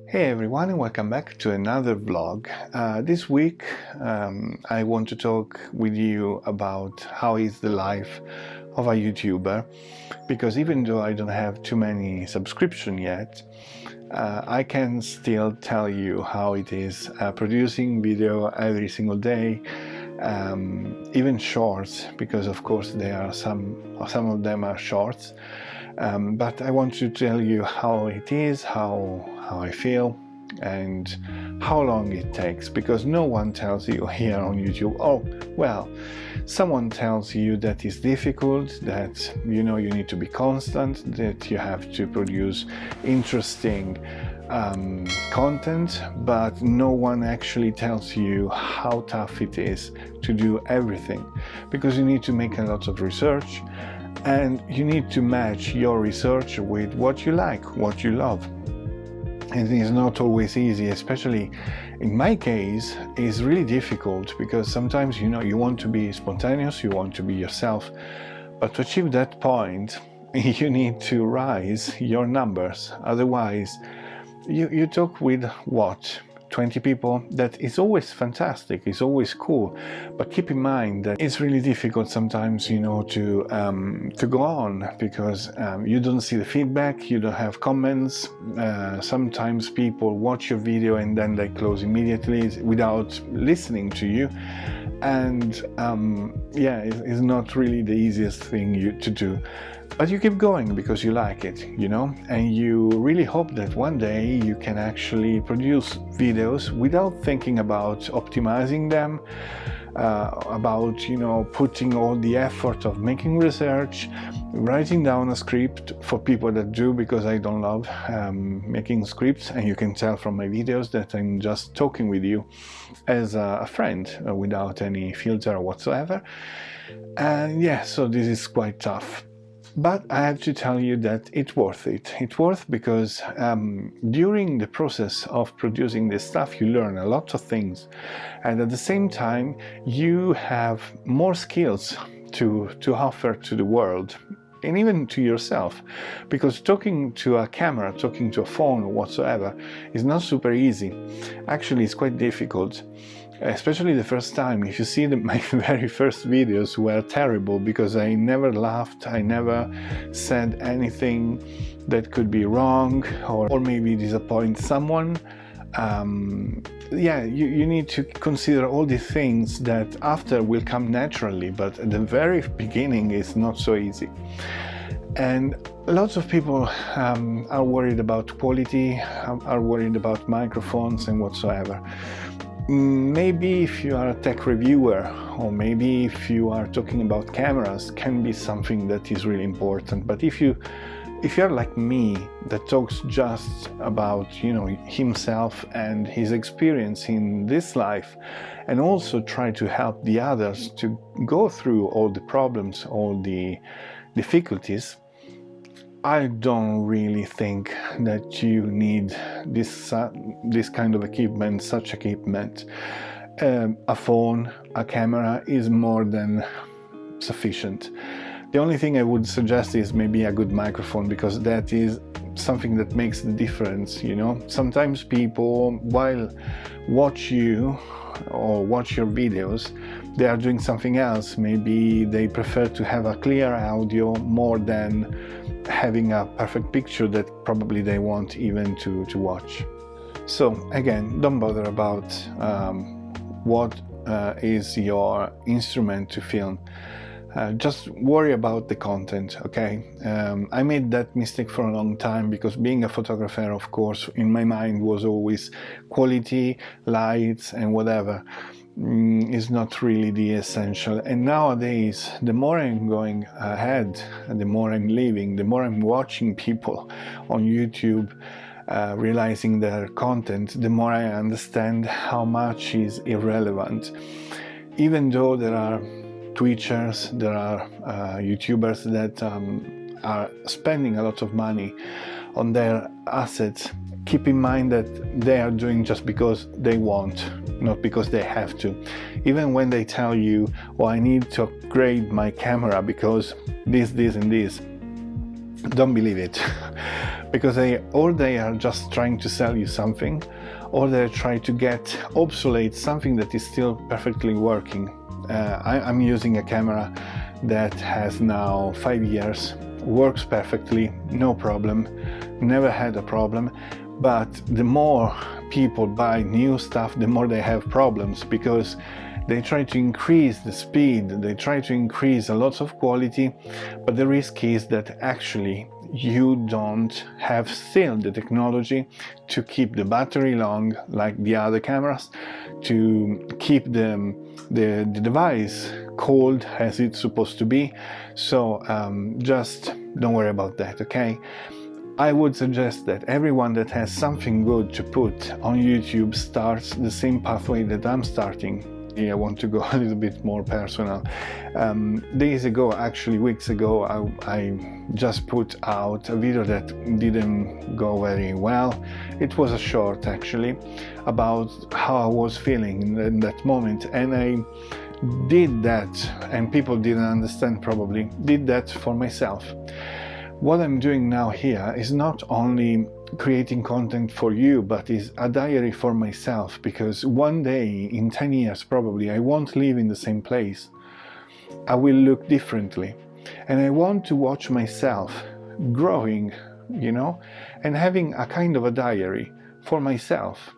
Hey everyone, and welcome back to another vlog. This week I want to talk with you about how is the life of a YouTuber, because even though I don't have too many subscriptions yet, I can still tell you how it is producing video every single day, even shorts, because of course there are some of them are shorts. But I want to tell you how it is, how I feel, and how long it takes, because no one tells you here on YouTube, oh, well, someone tells you that it's difficult, that you need to be constant, that you have to produce interesting content, but no one actually tells you how tough it is to do everything, because you need to make a lot of research. And you need to match your research with what you like, what you love. And it's not always easy, especially in my case, it's really difficult because sometimes, you want to be spontaneous, you want to be yourself, but to achieve that point, you need to rise your numbers. Otherwise, you talk with what? 20 people. That is always fantastic, it's always cool, but keep in mind that it's really difficult sometimes to go on, because you don't see the feedback, you don't have comments. Sometimes people watch your video and then they close immediately without listening to you, and it's not really the easiest thing to do. But you keep going because you like it, and you really hope that one day you can actually produce videos without thinking about optimizing them, about putting all the effort of making research, writing down a script for people that do, because I don't love making scripts, and you can tell from my videos that I'm just talking with you as a friend without any filter whatsoever. And so this is quite tough. But I have to tell you that it's worth it. It's worth because during the process of producing this stuff, you learn a lot of things. And at the same time, you have more skills to offer to the world, and even to yourself. Because talking to a camera, talking to a phone or whatsoever is not super easy. Actually, it's quite difficult. Especially the first time. If you see my very first videos were terrible, because I never laughed, I never said anything that could be wrong or maybe disappoint someone. You need to consider all the things that after will come naturally, but at the very beginning it's not so easy. And lots of people are worried about quality, are worried about microphones and whatsoever. Maybe if you are a tech reviewer, or maybe if you are talking about cameras, can be something that is really important. But if you're like me, that talks just about himself and his experience in this life, and also try to help the others to go through all the problems, all the difficulties, I don't really think that you need this kind of equipment, such equipment. A phone, a camera is more than sufficient. The only thing I would suggest is maybe a good microphone, because that is something that makes the difference. Sometimes people, while watch you or watch your videos, they are doing something else. Maybe they prefer to have a clear audio more than having a perfect picture that probably they want even to watch. So again, don't bother about what is your instrument to film. Just worry about the content, okay? I made that mistake for a long time, because being a photographer, of course, in my mind was always quality, lights and whatever. Is not really the essential. And nowadays, the more I'm going ahead, and the more I'm living, the more I'm watching people on YouTube realizing their content, the more I understand how much is irrelevant. Even though there are Twitchers, there are YouTubers that are spending a lot of money on their assets, keep in mind that they are doing just because they want, not because they have to. Even when they tell you, oh, I need to upgrade my camera because this and this, don't believe it. because they are just trying to sell you something, or they're trying to get obsolete something that is still perfectly working. I'm using a camera that has now 5 years, works perfectly, no problem, never had a problem. But the more people buy new stuff, the more they have problems, because they try to increase the speed, they try to increase a lot of quality, but the risk is that actually you don't have still the technology to keep the battery long like the other cameras, to keep the device cold as it's supposed to be. So just don't worry about that, okay? I would suggest that everyone that has something good to put on YouTube starts the same pathway that I'm starting. I want to go a little bit more personal. Days ago, actually weeks ago, I just put out a video that didn't go very well. It was a short, actually, about how I was feeling in that moment, and I did that, and people didn't understand probably, did that for myself. What I'm doing now here is not only creating content for you, but is a diary for myself, because one day in 10 years probably I won't live in the same place. I will look differently, and I want to watch myself growing, you know, and having a kind of a diary for myself.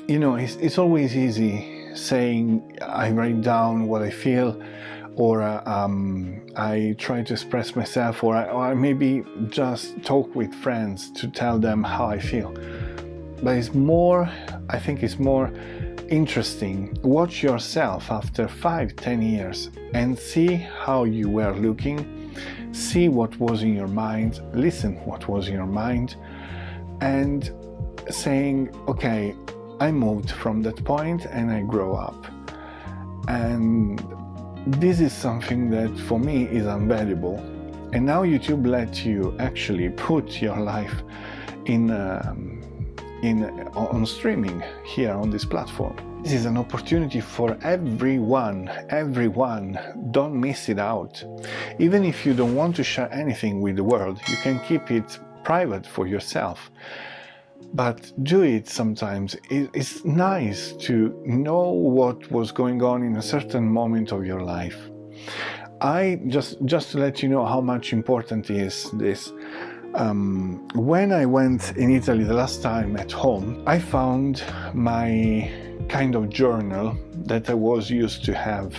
You know, it's always easy saying I write down what I feel, or I try to express myself, or I maybe just talk with friends to tell them how I feel. But it's more, I think it's more interesting. Watch yourself after 5-10 years and see how you were looking, see what was in your mind, listen what was in your mind, and saying, okay, I moved from that point and I grow up. And this is something that for me is invaluable. And now YouTube lets you actually put your life on streaming here on this platform. This is an opportunity for everyone. Don't miss it out. Even if you don't want to share anything with the world, you can keep it private for yourself. But do it sometimes. It's nice to know what was going on in a certain moment of your life. I just to let you know how much important is this. When I went in Italy the last time at home, I found my kind of journal that I was used to have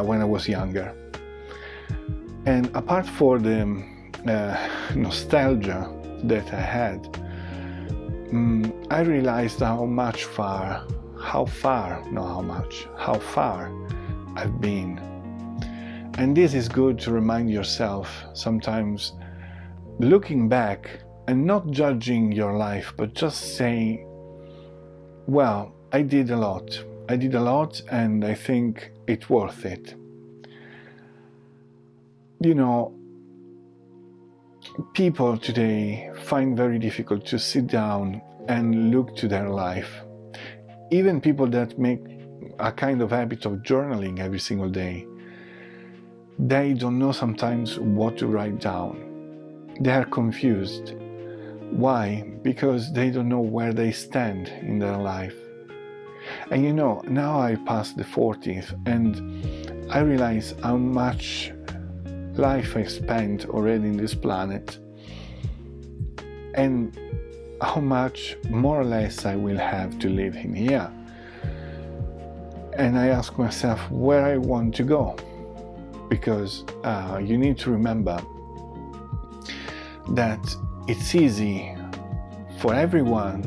when I was younger. And apart from the nostalgia that I had, I realized how far I've been. And this is good to remind yourself sometimes, looking back and not judging your life, but just saying, well, I did a lot and I think it's worth it. You know, people today find very difficult to sit down and look to their life. Even people that make a kind of habit of journaling every single day, they don't know sometimes what to write down. They are confused. Why? Because they don't know where they stand in their life. And you know, now I passed the 40s and I realize how much life I spent already in this planet, and how much more or less I will have to live in here. And I ask myself where I want to go, because you need to remember that it's easy for everyone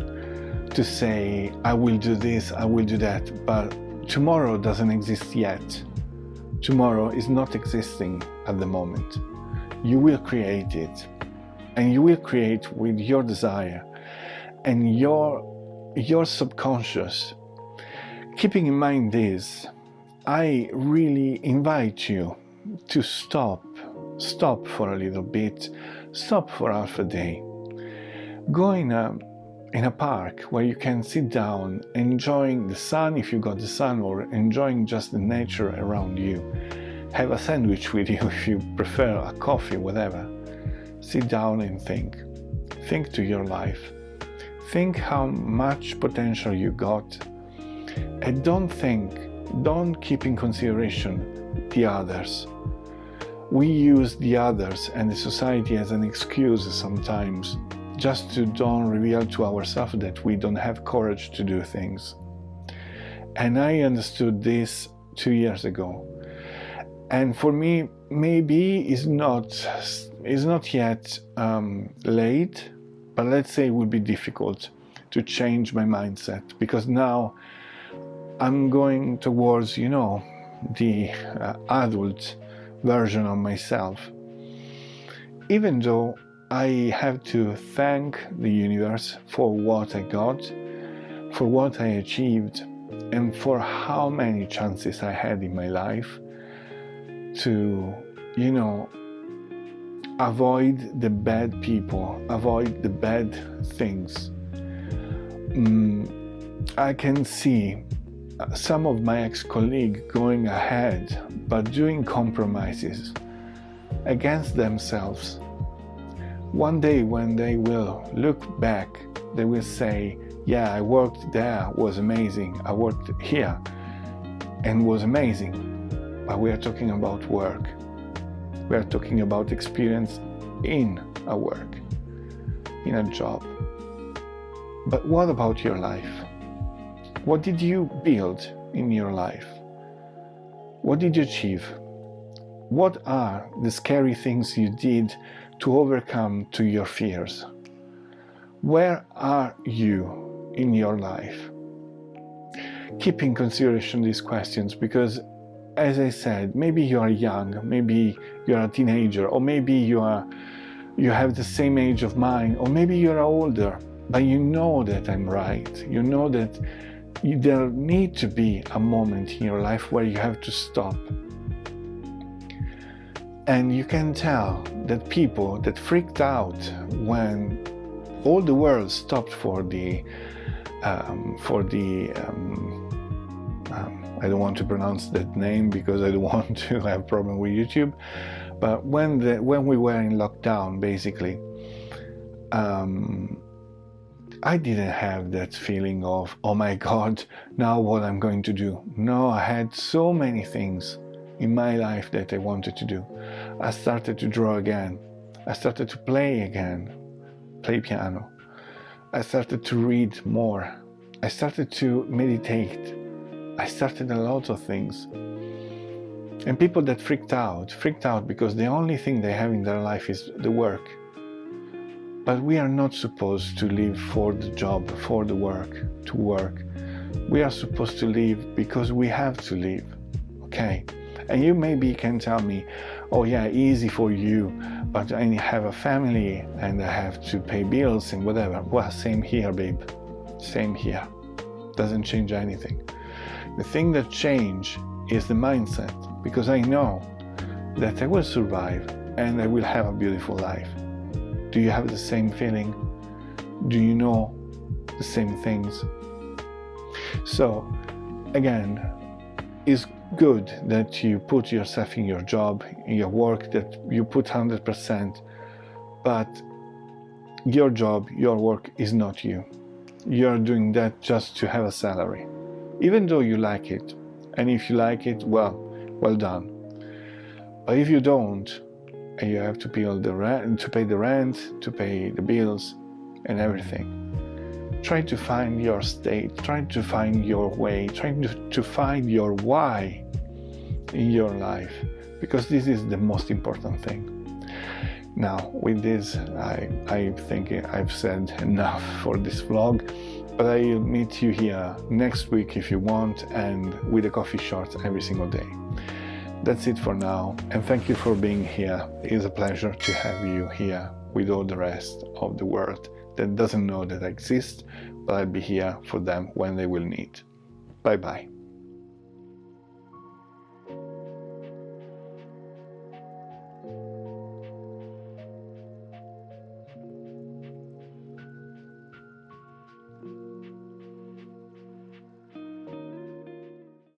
to say, I will do this, I will do that, but tomorrow doesn't exist yet. Tomorrow is not existing at the moment. You will create it, and you will create with your desire and your subconscious. Keeping in mind this, I really invite you to stop for a little bit, stop for half a day. Go in a park where you can sit down, enjoying the sun if you got the sun, or enjoying just the nature around you. Have a sandwich with you if you prefer, a coffee, whatever. sit down and think. Think to your life. Think how much potential you got, and don't keep in consideration the others. We use the others and the society as an excuse sometimes, just to don't reveal to ourselves that we don't have courage to do things. And I understood this 2 years ago. And for me, maybe it's not yet late, but let's say it would be difficult to change my mindset, because now I'm going towards, the adult version of myself. Even though I have to thank the universe for what I got, for what I achieved, and for how many chances I had in my life to, avoid the bad people, avoid the bad things. I can see some of my ex-colleagues going ahead, but doing compromises against themselves. One day when they will look back, they will say, yeah, I worked there, was amazing. I worked here and was amazing. But we are talking about work. We are talking about experience in a work, in a job. But what about your life? What did you build in your life? What did you achieve? What are the scary things you did to overcome to your fears? Where are you in your life? Keep in consideration these questions, because as I said, maybe you are young, maybe you are a teenager, or maybe you have the same age of mine, or maybe you are older, but you know that I'm right. You know that there needs to be a moment in your life where you have to stop. And you can tell that people that freaked out when all the world stopped for the I don't want to pronounce that name because I don't want to have a problem with YouTube, but when we were in lockdown, basically, I didn't have that feeling of, oh my God, now what I'm going to do. No, I had so many things in my life that I wanted to do. I started to draw again. I started to play again, play piano. I started to read more. I started to meditate. I started a lot of things. And people that freaked out because the only thing they have in their life is the work. But we are not supposed to live for the job, for the work, to work. We are supposed to live because we have to live, okay? And you maybe can tell me, oh yeah, easy for you, but I have a family and I have to pay bills and whatever. Well, same here, babe. Same here. Doesn't change anything. The thing that changes is the mindset, because I know that I will survive and I will have a beautiful life. Do you have the same feeling? Do you know the same things? So, again, it's good that you put yourself in your job, in your work, that you put 100%, but your job, your work is not you. You're doing that just to have a salary, even though you like it. And if you like it, well done. But if you don't, and you have to pay the rent, to pay the bills and everything, try to find your state, try to find your way, try to find your why in your life, because this is the most important thing. Now, with this, I think I've said enough for this vlog, but I'll meet you here next week if you want, and with a coffee short every single day. That's it for now, and thank you for being here. It is a pleasure to have you here with all the rest of the world that doesn't know that I exist, but I'll be here for them when they will need. Bye bye.